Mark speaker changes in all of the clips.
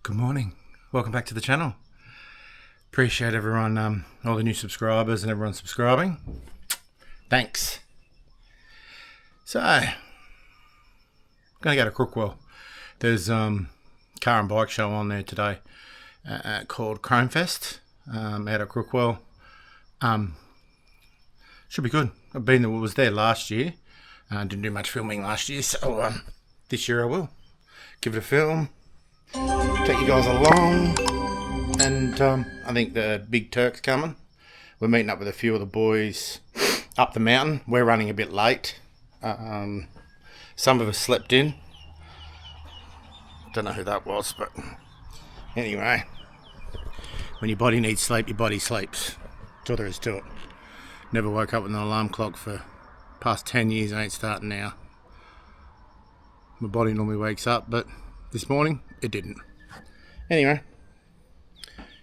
Speaker 1: Good morning. Welcome back to the channel. Appreciate everyone, all the new subscribers and everyone subscribing. Thanks. So, going to go to Crockwell. There's car and bike show on there today called Chrome Fest out of Crockwell. Should be good. Was there last year. Didn't do much filming last year, so this year I will. Give it a film. Take you guys along, and I think the Big Turk's coming. We're meeting up with a few of the boys up the mountain. We're running a bit late. Some of us slept in. Don't know who that was, but anyway, when your body needs sleep, your body sleeps. That's all there is to it. Never woke up with an alarm clock for past 10 years. I ain't starting now. My body normally wakes up, but this morning it didn't. Anyway,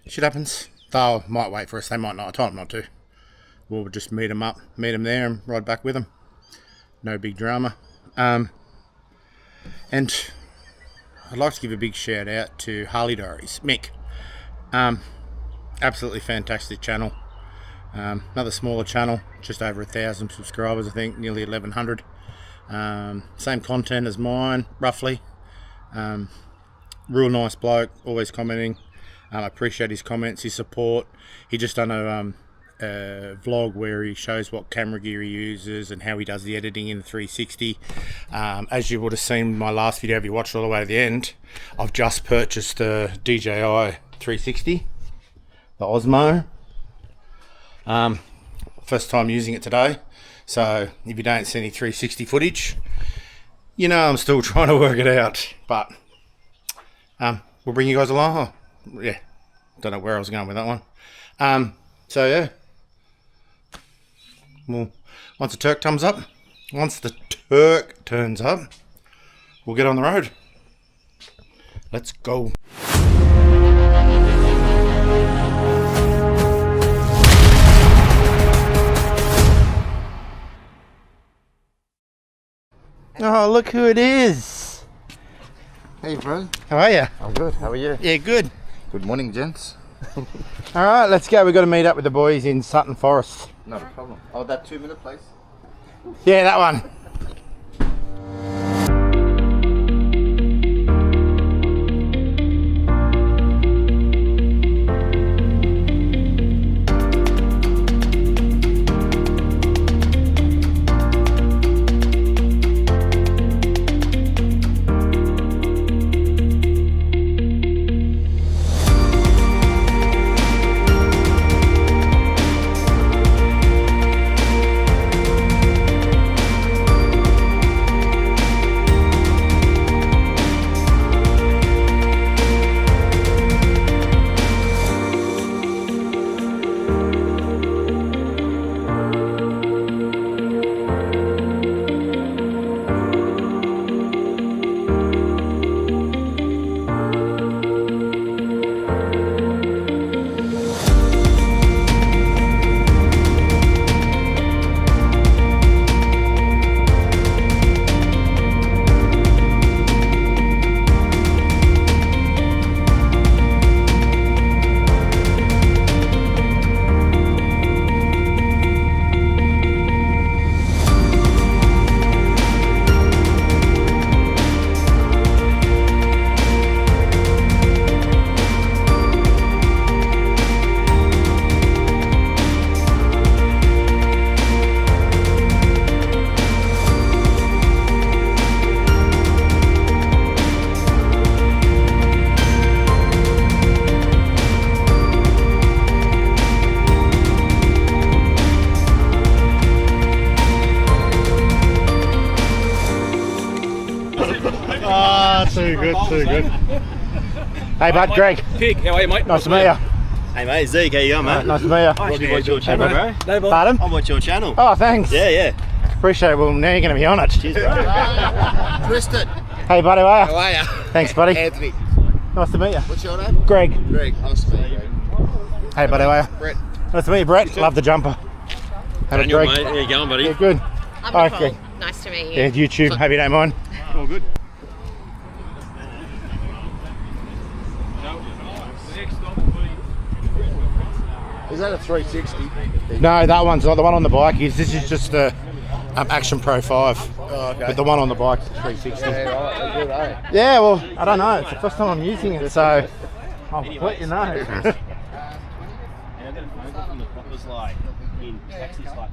Speaker 1: shit happens. They might wait for us. They might not. I told them not to. We'll just meet them there and ride back with them. No big drama. And I'd like to give a big shout out to Harley-Davidson, Mick. Absolutely fantastic channel. Another smaller channel, just over 1,000 subscribers, I think, nearly 1,100. Same content as mine, roughly. Real nice bloke, always commenting. I appreciate his comments, his support. He just done a vlog where he shows what camera gear he uses and how he does the editing in the 360. As you would have seen in my last video, if you watched all the way to the end, I've just purchased the DJI 360, the Osmo. First time using it today, so if you don't see any 360 footage, you know I'm still trying to work it out, but we'll bring you guys along. Oh, yeah, don't know where I was going with that one. So yeah, well, once the Turk turns up, we'll get on the road. Let's go. Oh, look who it is.
Speaker 2: Hey bro.
Speaker 1: How are you?
Speaker 2: I'm good, how are you?
Speaker 1: Yeah, good.
Speaker 2: Good morning, gents.
Speaker 1: Alright, let's go. We've got to meet up with the boys in Sutton Forest.
Speaker 2: Not a problem. Oh, that 2-minute place?
Speaker 1: Yeah, that one. Too good. Hey bud, Greg.
Speaker 3: Pig, how are you, mate?
Speaker 1: Nice to meet you.
Speaker 4: Hey mate, Zeke, how you going, mate?
Speaker 1: Nice to meet you.
Speaker 4: I actually watch your channel, bro.
Speaker 3: No, bro.
Speaker 1: Pardon?
Speaker 4: I watch your channel.
Speaker 1: Oh, thanks.
Speaker 4: Yeah.
Speaker 1: Appreciate it. Well, now you're going to be on it.
Speaker 4: Cheers, bro.
Speaker 2: Twisted.
Speaker 1: Hey buddy, how are you?
Speaker 2: How are you?
Speaker 1: Thanks, buddy.
Speaker 2: Anthony.
Speaker 1: Nice to meet you.
Speaker 2: What's your name?
Speaker 1: Greg.
Speaker 2: Greg. Nice to meet you, Greg.
Speaker 1: Hey buddy, how are you?
Speaker 2: Brett.
Speaker 1: Nice to meet you, Brett. Love the jumper. Hey,
Speaker 3: Daniel,
Speaker 1: Greg.
Speaker 3: mate, how you going, buddy?
Speaker 1: Yeah, good.
Speaker 5: I'm
Speaker 1: Hi,
Speaker 5: Nicole.
Speaker 1: Greg.
Speaker 5: Nice to meet you.
Speaker 1: Yeah, YouTube. Hope you don't mind.
Speaker 3: All good.
Speaker 2: Is that a 360?
Speaker 1: No, that one's not. The one on the bike is. This is just the Action Pro 5.
Speaker 2: Oh, okay.
Speaker 1: But the one on the bike's a 360.
Speaker 2: Yeah, right. They're good, eh?
Speaker 1: Yeah, well, I don't know. It's the first time I'm using it, so I'll let you know.
Speaker 4: Yeah, I got a phone call from the coppers like in Texas, like.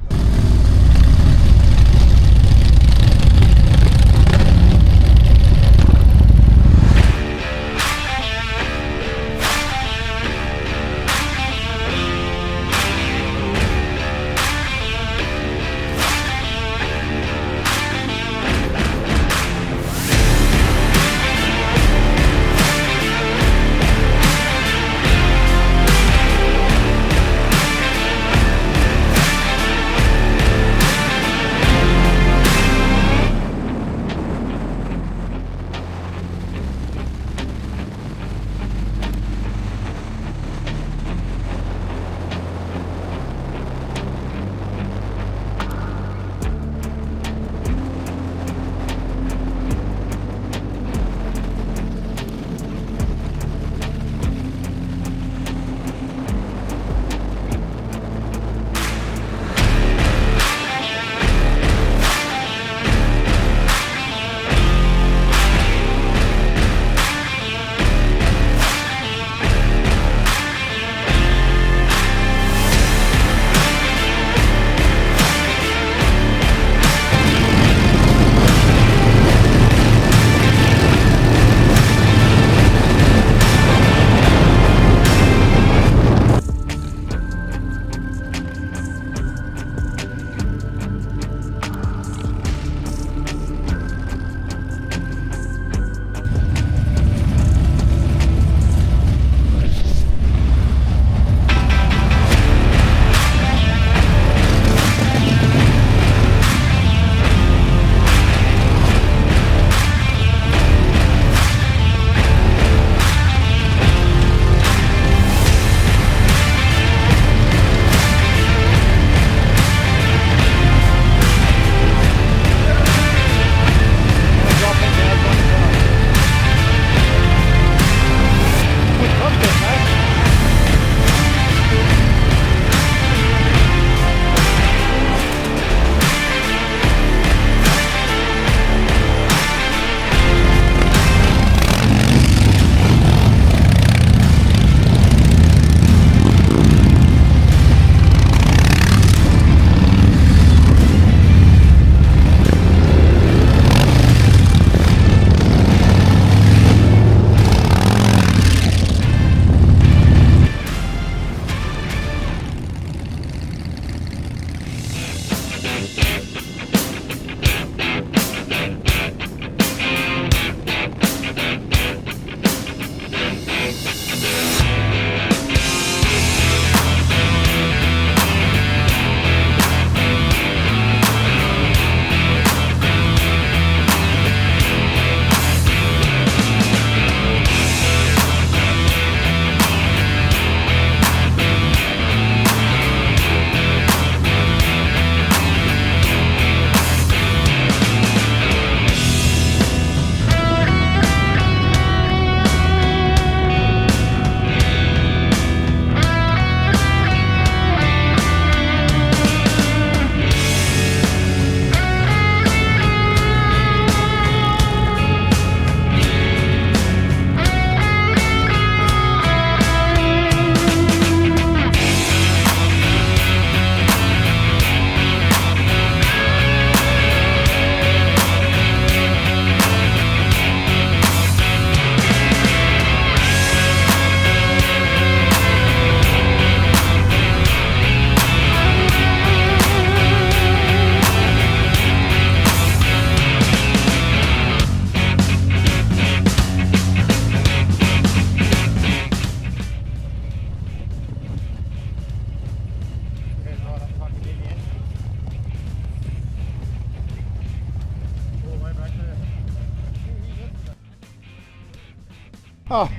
Speaker 1: Oh,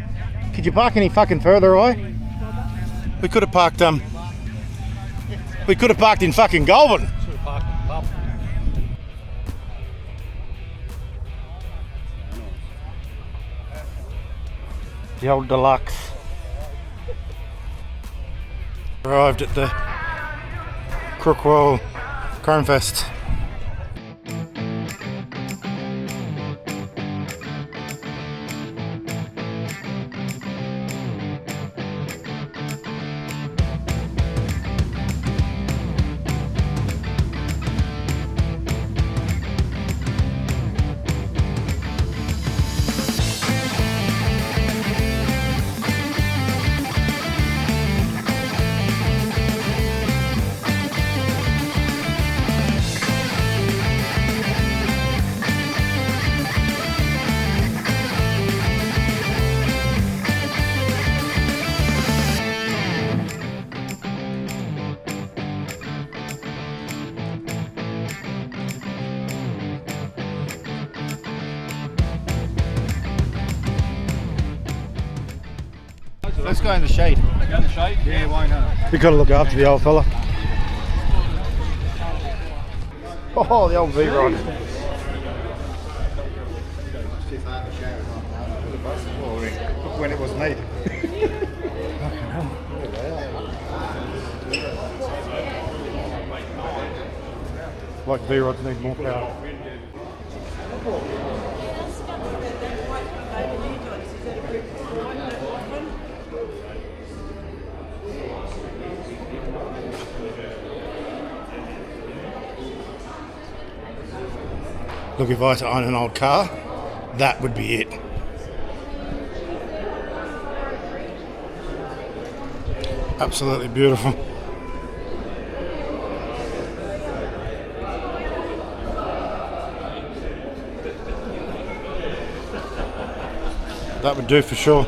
Speaker 1: could you park any fucking further away? We could have parked we could have parked in fucking Goulburn. The old deluxe. Arrived at the Crockwell Chrome Fest.
Speaker 2: Let's go in the shade.
Speaker 4: Go in the shade?
Speaker 2: Yeah, why not?
Speaker 1: We've got to look after the old fella. Oh, the old V-Rod. When it was needed. Like V-Rods need more power. Look, if I was to own an old car, that would be it. Absolutely beautiful. That would do for sure.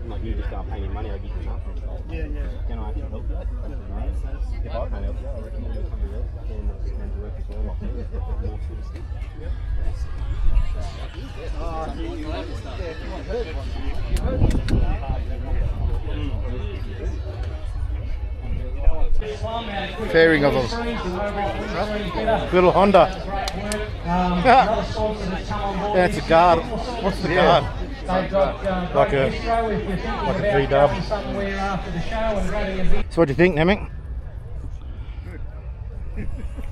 Speaker 4: Like you just start paying money, I'll give you nothing. Yeah. Can I actually help you? If I can't help you, I recommend you somebody else and to work as well. More specific.
Speaker 1: Fairing of them. Little Honda. Yeah, it's a guard. What's the guard? Like a V-dub. So what do you think, Nemec?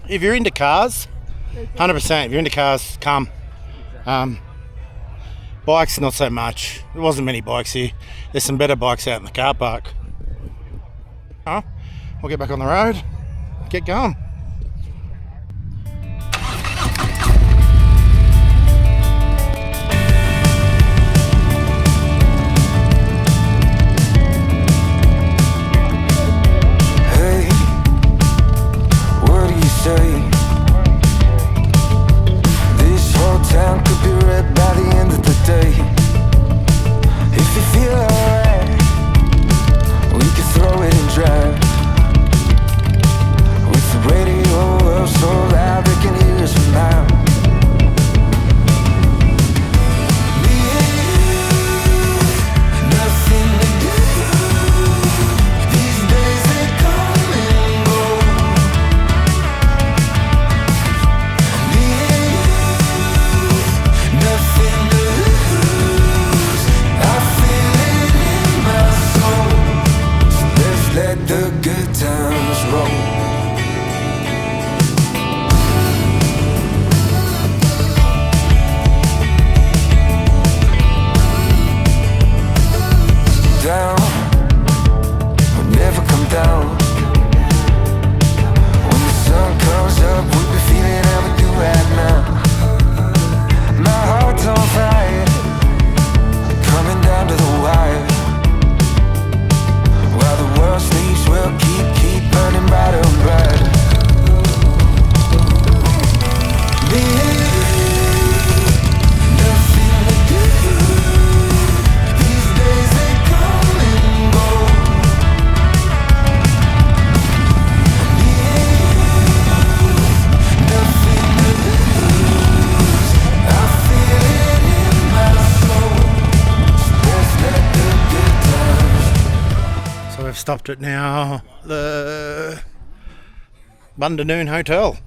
Speaker 1: If you're into cars, 100%. If you're into cars, come. Bikes, not so much. There wasn't many bikes here. There's some better bikes out in the car park. Huh? We'll get back on the road. Get going.
Speaker 3: Hey, what do you say? This whole town could be red by the end of the day. If you feel alright, we can throw it and drive. With the
Speaker 1: stopped at now the Bundanoon Hotel.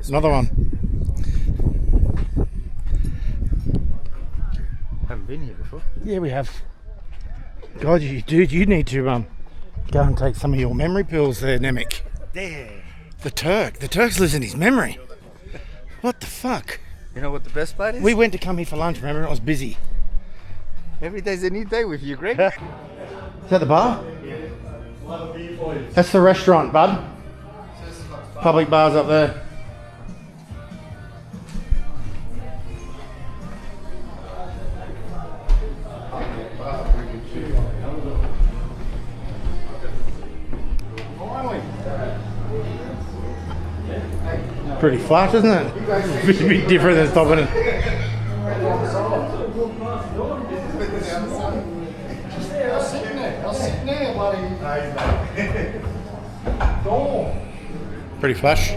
Speaker 1: Another one.
Speaker 2: Haven't been here before.
Speaker 1: Yeah, we have. God, you need to go and take some of your memory pills there, Nemec.
Speaker 2: There.
Speaker 1: The Turk's losing his memory. What the fuck?
Speaker 2: You know what the best part is?
Speaker 1: We went to come here for lunch, remember? It was busy.
Speaker 2: Every day's a new day with you, Greg.
Speaker 1: Is that the bar? That's the restaurant, bud. Public bar's up there. Pretty flat, isn't it? It's a bit different than stopping it. Pretty flash.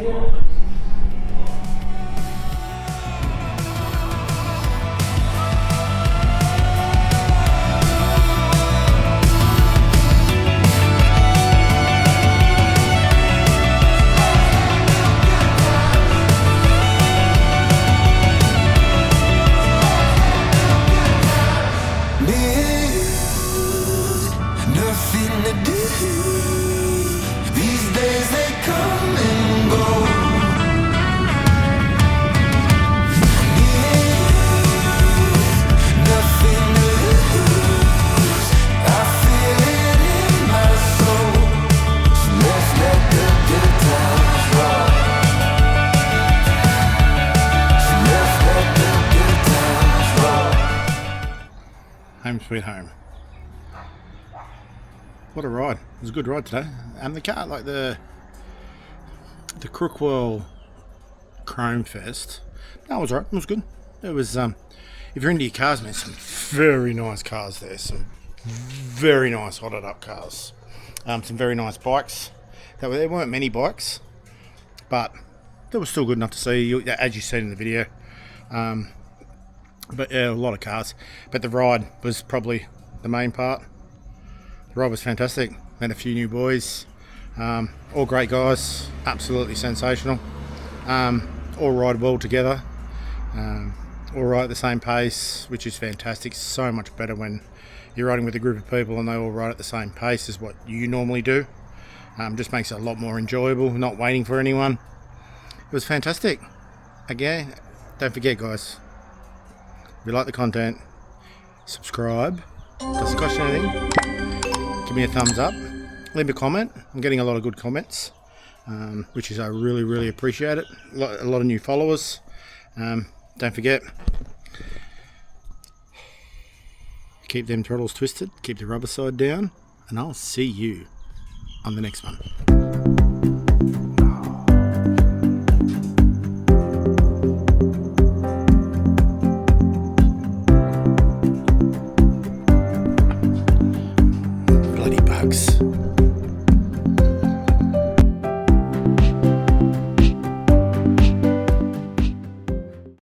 Speaker 3: Nothing to do. These days they come and go. Nothing to lose. I feel it in my soul. So let's let the good times roll. So let's let the good times roll.
Speaker 1: Home sweet home. What a ride. It was a good ride today. And the car, like the Crockwell Chrome Fest, that was right. It was good. It was, if you're into your cars, man, some very nice cars there. Some very nice hotted up cars. Some very nice bikes. There weren't many bikes, but they were still good enough to see, as you seen in the video. But yeah, a lot of cars. But the ride was probably the main part. The ride was fantastic. Met a few new boys. All great guys. Absolutely sensational. All ride well together. All ride at the same pace, which is fantastic. So much better when you're riding with a group of people and they all ride at the same pace as what you normally do. Just makes it a lot more enjoyable, not waiting for anyone. It was fantastic. Again, don't forget, guys, if you like the content, subscribe. Doesn't cost you anything. Give me a thumbs up. Leave a comment. I'm getting a lot of good comments, which is I really, really appreciate it. A lot of new followers. Don't forget, keep them throttles twisted, keep the rubber side down, and I'll see you on the next one. Bloody bugs.